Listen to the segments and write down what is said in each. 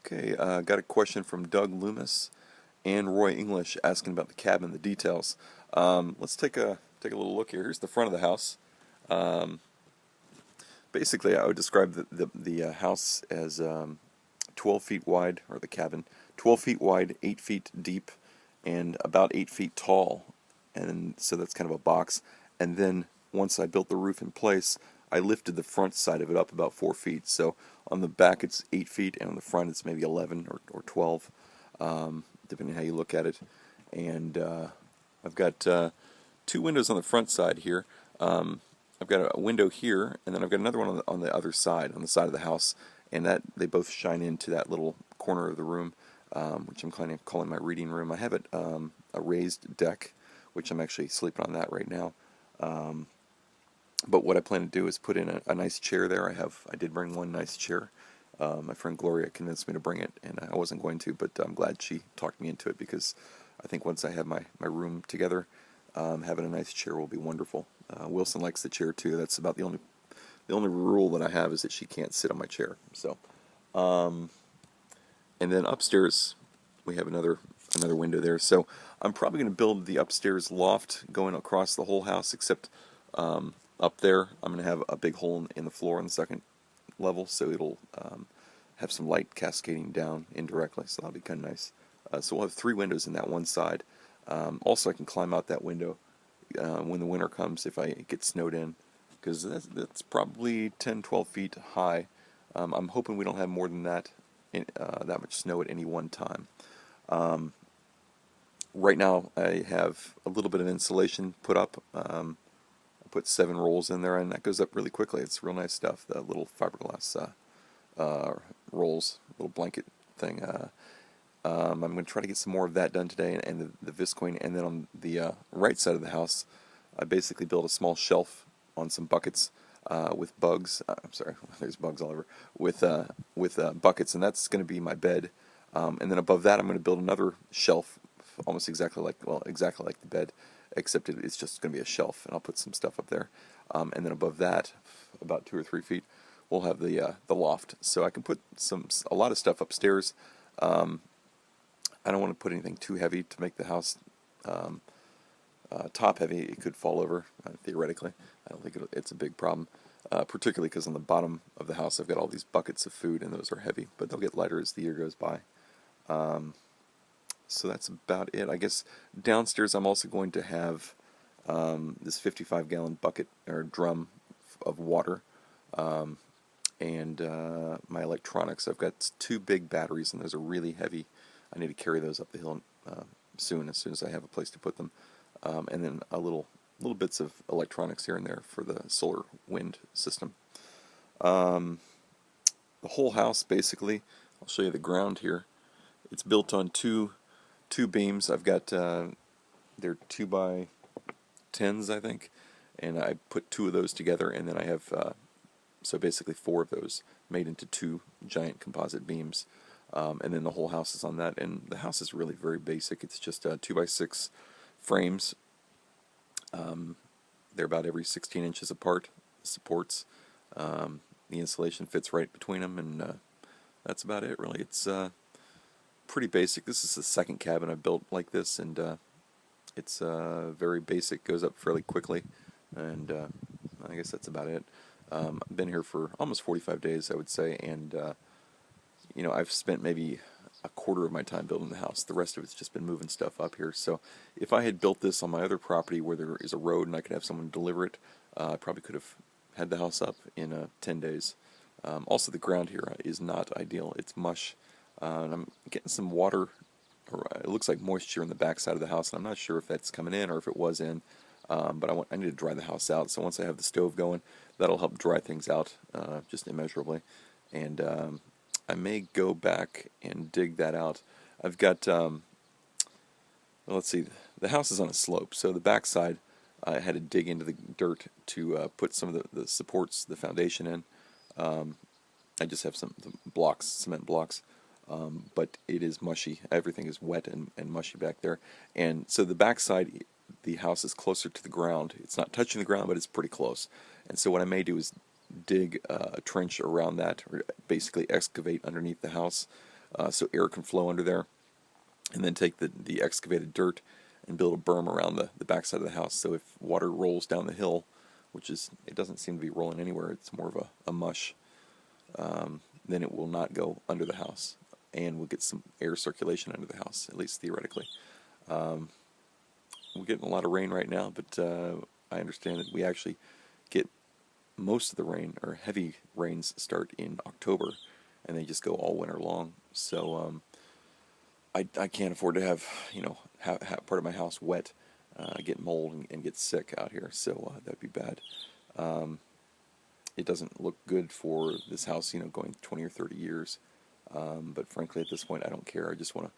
Okay, got a question from Doug Loomis and Roy English asking about the cabin, the details. Let's take a little look here. Here's the front of the house. Um, Basically, I would describe the house as 12 feet wide, or the cabin, 12 feet wide, 8 feet deep, and about 8 feet tall. And so that's kind of a box. And then once I built the roof in place, I lifted the front side of it up about 4 feet. So on the back it's 8 feet, and on the front it's maybe 11 or 12, depending on how you look at it. And I've got two windows on the front side here. I've got a window here, and then I've got another one on the other side, on the side of the house, and that they both shine into that little corner of the room, which I'm kind of calling my reading room. I have a raised deck, which I'm actually sleeping on that right now. But what I plan to do is put in a nice chair there. I did bring one nice chair. My friend Gloria convinced me to bring it, and I wasn't going to, but I'm glad she talked me into it because I think once I have my room together, having a nice chair will be wonderful. Wilson likes the chair too. That's about the only rule that I have is that she can't sit on my chair. So, and then upstairs we have another window there. So I'm probably going to build the upstairs loft going across the whole house, except up there I'm going to have a big hole in the floor on the second level, so it'll have some light cascading down indirectly. So that'll be kind of nice. So we'll have three windows in that one side. Also, I can climb out that window when the winter comes if I get snowed in, because that's probably 10, 12 feet high. I'm hoping we don't have more than that, that much snow at any one time. Right now, I have a little bit of insulation put up. I put 7 rolls in there, and that goes up really quickly. It's real nice stuff. The little fiberglass rolls, little blanket thing. I'm going to try to get some more of that done today, and the Visqueen. And then on the right side of the house, I basically built a small shelf on some buckets with bugs. I'm sorry, there's bugs all over. With buckets, and that's going to be my bed. And then above that, I'm going to build another shelf, almost exactly like the bed, except it's just going to be a shelf, and I'll put some stuff up there. And then above that, about 2 or 3 feet, we'll have the loft, so I can put a lot of stuff upstairs. I don't want to put anything too heavy to make the house top heavy. It could fall over, theoretically. I don't think it's a big problem, particularly because on the bottom of the house I've got all these buckets of food, and those are heavy, but they'll get lighter as the year goes by. So that's about it. I guess downstairs I'm also going to have this 55-gallon bucket or drum of water, and my electronics. I've got 2 big batteries, and those are really heavy. I need to carry those up the hill soon as I have a place to put them. And then little bits of electronics here and there for the solar wind system. The whole house, basically, I'll show you the ground here. It's built on two beams. I've got they're 2 by 10s, I think, and I put 2 of those together, and then I have so basically 4 of those made into 2 giant composite beams. And then the whole house is on that, and the house is really very basic. It's just 2 by 6 frames. They're about every 16 inches apart, supports. The insulation fits right between them, and that's about it, really. It's pretty basic. This is the second cabin I've built like this, and it's very basic, goes up fairly quickly, and I guess that's about it. I've been here for almost 45 days, I would say, and I've spent maybe a quarter of my time building the house. The rest of it's just been moving stuff up here. So if I had built this on my other property where there is a road and I could have someone deliver it, I probably could have had the house up in 10 days. Also, the ground here is not ideal. It's mush, and I'm getting some water, or it looks like moisture in the back side of the house, and I'm not sure if that's coming in or if it was in, but I need to dry the house out. So once I have the stove going, that'll help dry things out just immeasurably. And I may go back and dig that out. I've got, well, let's see, the house is on a slope, so the back side I had to dig into the dirt to put some of the supports, the foundation in. I just have some blocks, cement blocks, but it is mushy. Everything is wet and mushy back there. And so the back side, the house is closer to the ground. It's not touching the ground, but it's pretty close. And so what I may do is dig a trench around that, or basically excavate underneath the house, so air can flow under there, and then take the excavated dirt and build a berm around the backside of the house. So if water rolls down the hill, which is, it doesn't seem to be rolling anywhere, it's more of a mush, then it will not go under the house, and we'll get some air circulation under the house, at least theoretically. We're getting a lot of rain right now, but I understand that we actually get most of the rain, or heavy rains, start in October, and they just go all winter long. So I can't afford to have, part of my house wet, get mold and get sick out here. So that'd be bad. It doesn't look good for this house, going 20 or 30 years. But frankly, at this point, I don't care. I just want to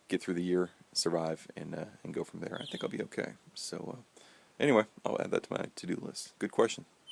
get through the year, survive, and go from there. I think I'll be okay. So anyway, I'll add that to my to-do list. Good question.